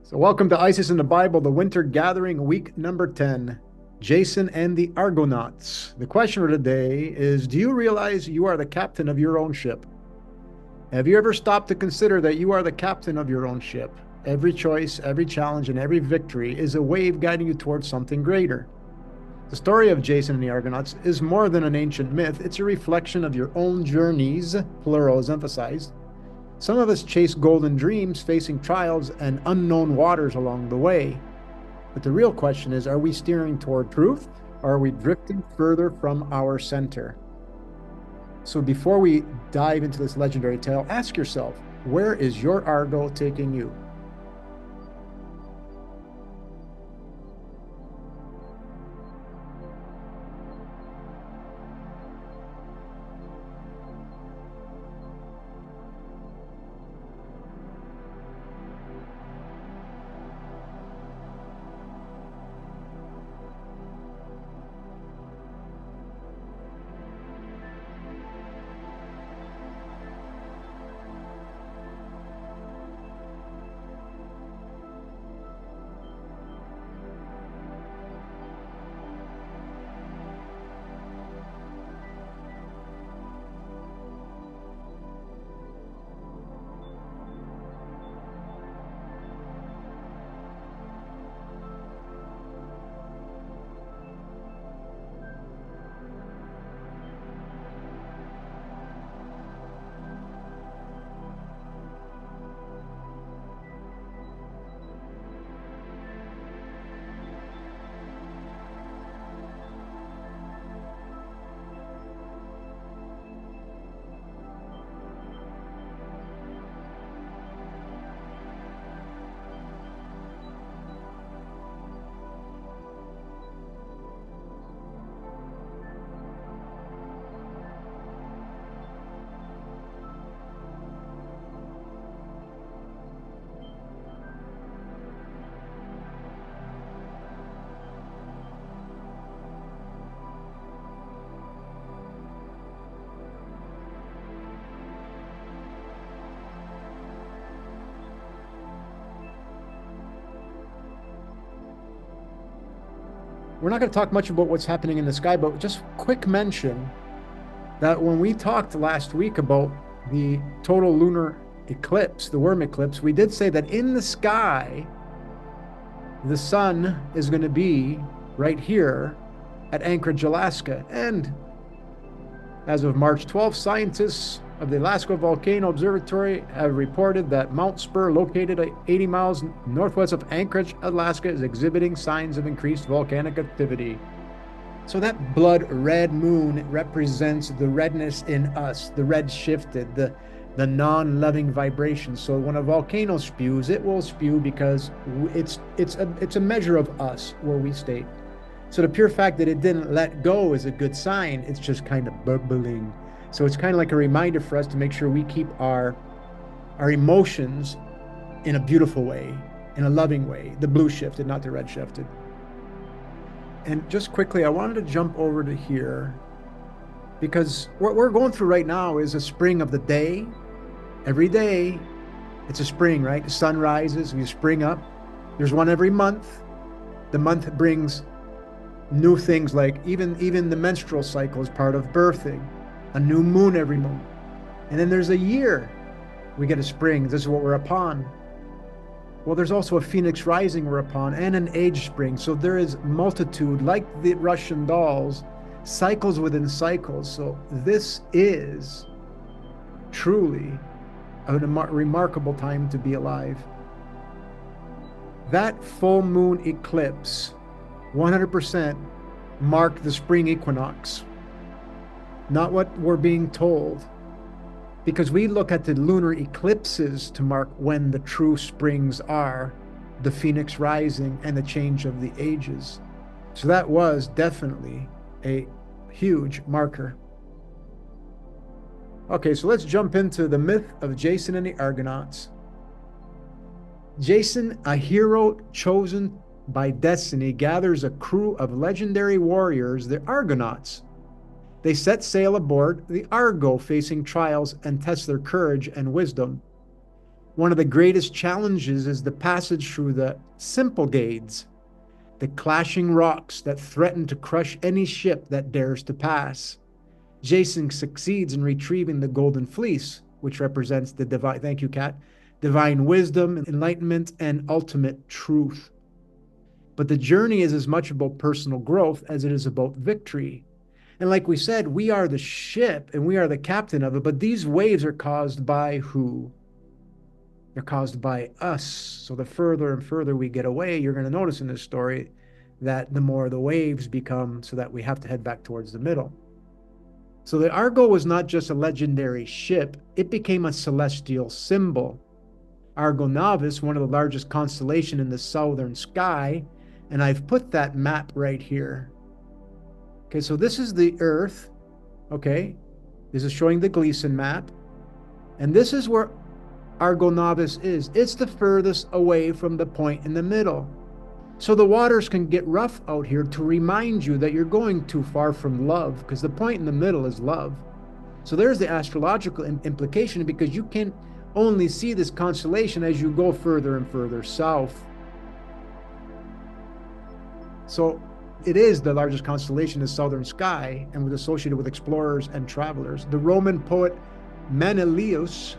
So, welcome to ISIS in the Bible, the Winter Gathering, week number 10. Jason and the Argonauts. The question for today is: do you realize you are the captain of your own ship? Have you ever stopped to consider that you are the captain of your own ship? Every choice, every challenge, and every victory is a wave guiding you towards something greater. The story of Jason and the Argonauts is more than an ancient myth, it's a reflection of your own journeys, plural is emphasized. Some of us chase golden dreams, facing trials and unknown waters along the way. But the real question is, are we steering toward truth, or are we drifting further from our center? So before we dive into this legendary tale, ask yourself, where is your Argo taking you? We're not going to talk much about what's happening in the sky, but just quick mention that when we talked last week about the total lunar eclipse, the worm eclipse, we did say that in the sky, the sun is going to be right here at Anchorage, Alaska. And as of March 12th, scientists of the Alaska Volcano Observatory have reported that Mount Spur, located 80 miles northwest of Anchorage, Alaska, is exhibiting signs of increased volcanic activity. So that blood red moon represents the redness in us, the red shifted, the non-loving vibration. So when a volcano spews, it will spew because it's a measure of us where we state. So the pure fact that it didn't let go is a good sign. It's just kind of bubbling. So it's kind of like a reminder for us to make sure we keep our emotions in a beautiful way, in a loving way, the blue shifted, not the red shifted. And just quickly, I wanted to jump over to here because what we're going through right now is a spring of the day. Every day, it's a spring, right? The sun rises, we spring up. There's one every month. The month brings new things, like even the menstrual cycle is part of birthing. A new moon every month. And then there's a year. We get a spring. This is what we're upon. Well, there's also a phoenix rising we're upon, and an age spring. So there is multitude, like the Russian dolls, cycles within cycles. So this is truly a remarkable time to be alive. That full moon eclipse 100% marked the spring equinox, not what we're being told, because we look at the lunar eclipses to mark when the true springs are, the phoenix rising and the change of the ages. So that was definitely a huge marker. Okay, so let's jump into the myth of Jason and the Argonauts. Jason, a hero chosen by destiny, gathers a crew of legendary warriors, the Argonauts. They set sail aboard the Argo, facing trials and test their courage and wisdom. One of the greatest challenges is the passage through the simple gades, the clashing rocks that threaten to crush any ship that dares to pass. Jason succeeds in retrieving the golden fleece, which represents the divine, thank you, Kat, divine wisdom, enlightenment, and ultimate truth. But the journey is as much about personal growth as it is about victory. And like we said, we are the ship and we are the captain of it, but these waves are caused by who? They're caused by us. So the further and further we get away, you're going to notice in this story that the more the waves become, so that we have to head back towards the middle. So the Argo was not just a legendary ship, it became a celestial symbol. Argonauts, one of the largest constellations in the southern sky, and I've put that map right here. Okay, so this is the Earth, okay? This is showing the Gleason map, and this is where Argonauts is. It's the furthest away from the point in the middle. So the waters can get rough out here to remind you that you're going too far from love, because the point in the middle is love. So there's the astrological implication, because you can only see this constellation as you go further and further south. So it is the largest constellation in the southern sky and was associated with explorers and travelers. The Roman poet Menelaus,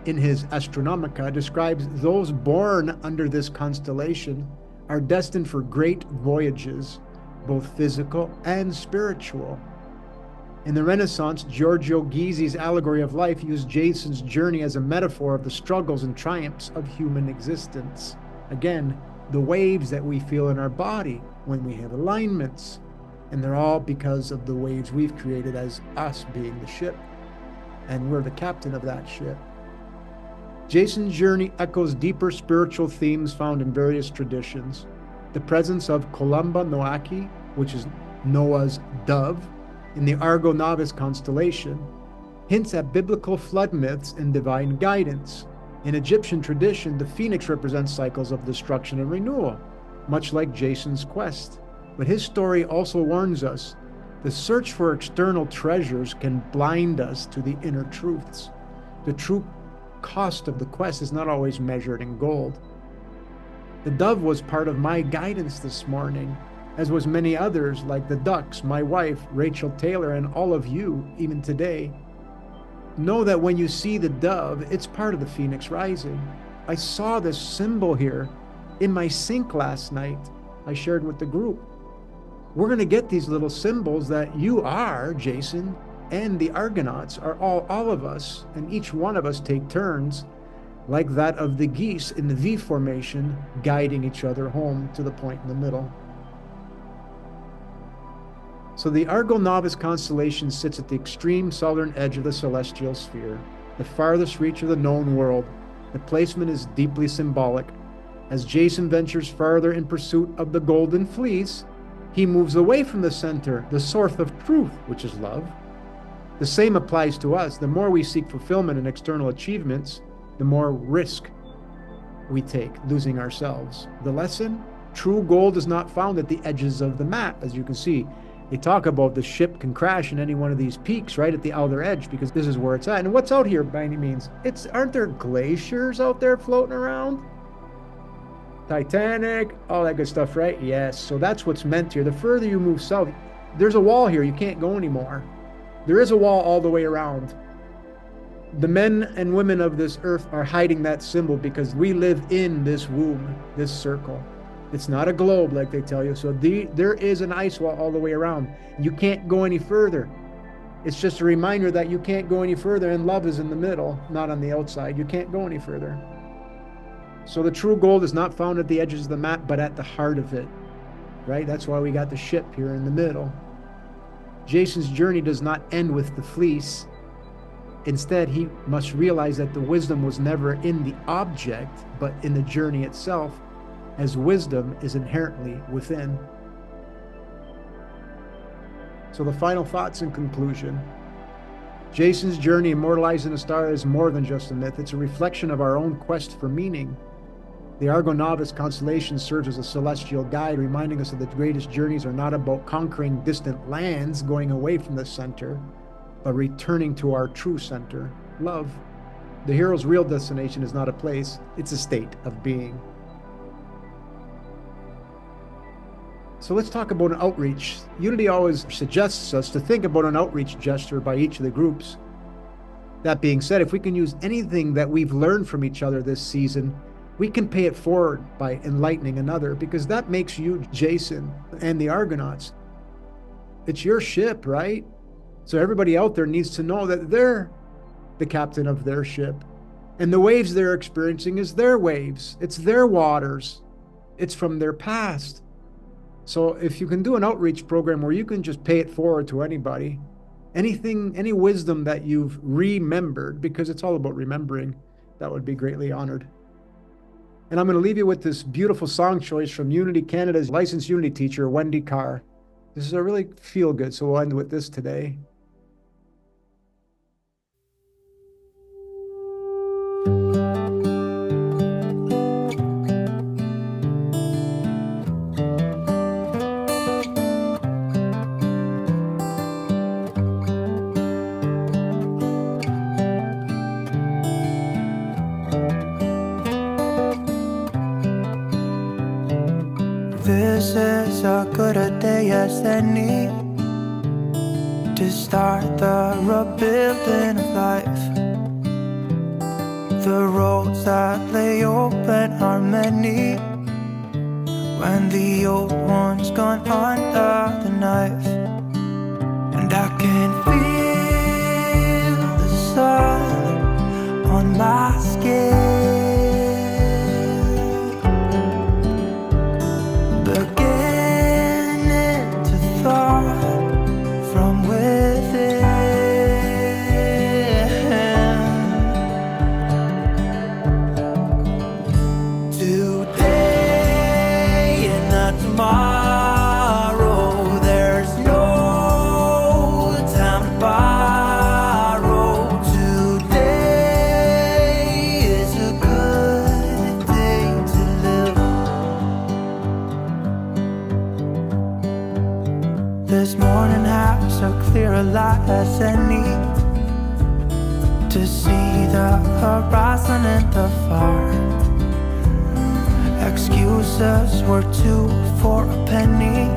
in his Astronomica, describes those born under this constellation are destined for great voyages, both physical and spiritual. In the Renaissance, Giorgio Ghisi's allegory of life used Jason's journey as a metaphor of the struggles and triumphs of human existence. Again, the waves that we feel in our body when we have alignments, and they're all because of the waves we've created as us being the ship, and we're the captain of that ship. Jason's journey echoes deeper spiritual themes found in various traditions. The presence of Columba Noaki, which is Noah's dove, in the Argonauts constellation, hints at biblical flood myths and divine guidance. In Egyptian tradition, the phoenix represents cycles of destruction and renewal, much like Jason's quest. But his story also warns us, the search for external treasures can blind us to the inner truths. The true cost of the quest is not always measured in gold. The dove was part of my guidance this morning, as was many others like the ducks, my wife, Rachel Taylor, and all of you, even today. Know that when you see the dove, it's part of the phoenix rising. I saw this symbol here in my sink last night. I shared with the group. We're going to get these little symbols that you are, Jason, and the Argonauts are all of us, and each one of us take turns, like that of the geese in the V formation, guiding each other home to the point in the middle. So the Argonauts constellation sits at the extreme southern edge of the celestial sphere, the farthest reach of the known world. The placement is deeply symbolic. As Jason ventures farther in pursuit of the golden fleece, he moves away from the center, the source of truth, which is love. The same applies to us. The more we seek fulfillment in external achievements, the more risk we take, losing ourselves. The lesson? True gold is not found at the edges of the map. As you can see, they talk about the ship can crash in any one of these peaks right at the outer edge, because this is where it's at. And what's out here by any means? Aren't there glaciers out there floating around? Titanic, all that good stuff, right? Yes, so that's what's meant here. The further you move south, there's a wall here. You can't go anymore. There is a wall all the way around. The men and women of this earth are hiding that symbol because we live in this womb, this circle. It's not a globe like they tell you. So there is an ice wall all the way around. You can't go any further. It's just a reminder that you can't go any further, and love is in the middle, not on the outside. You can't go any further. So the true gold is not found at the edges of the map, but at the heart of it, right? That's why we got the ship here in the middle. Jason's journey does not end with the fleece. Instead, he must realize that the wisdom was never in the object, but in the journey itself, as wisdom is inherently within. So the final thoughts in conclusion. Jason's journey immortalized in a star is more than just a myth. It's a reflection of our own quest for meaning. The Argonauts constellation serves as a celestial guide, reminding us that the greatest journeys are not about conquering distant lands, going away from the center, but returning to our true center, love. The hero's real destination is not a place, it's a state of being. So let's talk about an outreach. Unity always suggests us to think about an outreach gesture by each of the groups. That being said, if we can use anything that we've learned from each other this season, we can pay it forward by enlightening another, because that makes you Jason and the Argonauts. It's your ship, right? So everybody out there needs to know that they're the captain of their ship. And the waves they're experiencing is their waves. It's their waters. It's from their past. So if you can do an outreach program where you can just pay it forward to anybody, anything, any wisdom that you've remembered, because it's all about remembering, that would be greatly honored. And I'm going to leave you with this beautiful song choice from Unity Canada's licensed Unity teacher, Wendy Carr. This is a really feel good, so we'll end with this today. This is as good a day as any to start the rebuilding of life. The roads that lay open are many when the old one's gone under the knife. And I can feel the sun on my skin, as any to see the horizon in the far. Excuses were 2 for a penny,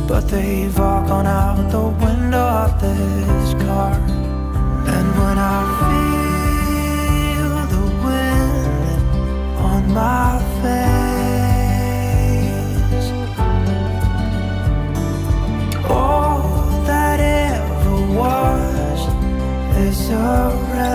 but they've all gone out the window of this car. And when I feel the wind on my face, all that ever was is a race.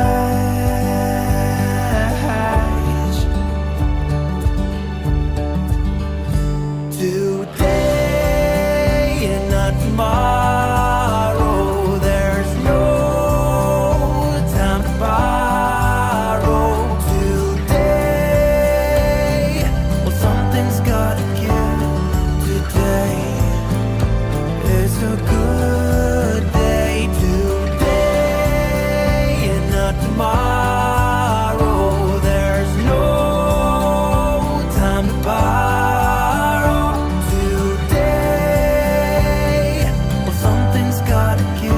Today and not tomorrow, there's no time to borrow. Today, well, something's gotta give. Today is a good day. Today and not tomorrow, there's no time to borrow. Today, well, something's gotta give.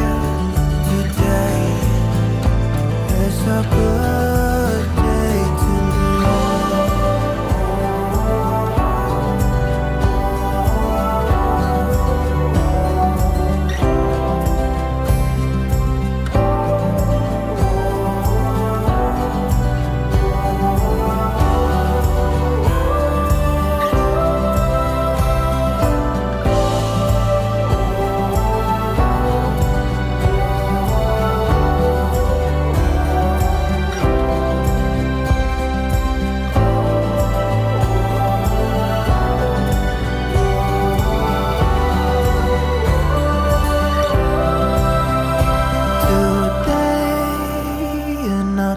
Today is a good day to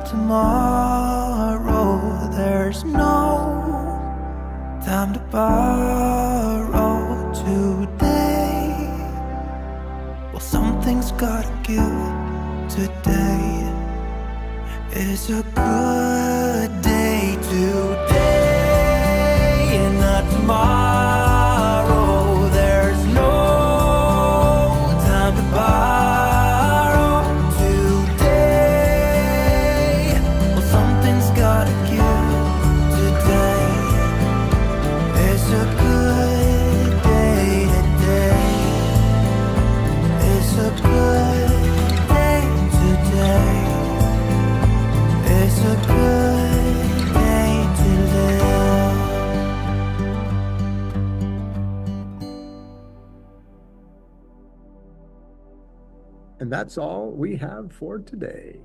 tomorrow, there's no time to borrow. Today, well, something's gotta give. Today is a good day. Today and not tomorrow, there's no time to borrow. Today, And that's all we have for today.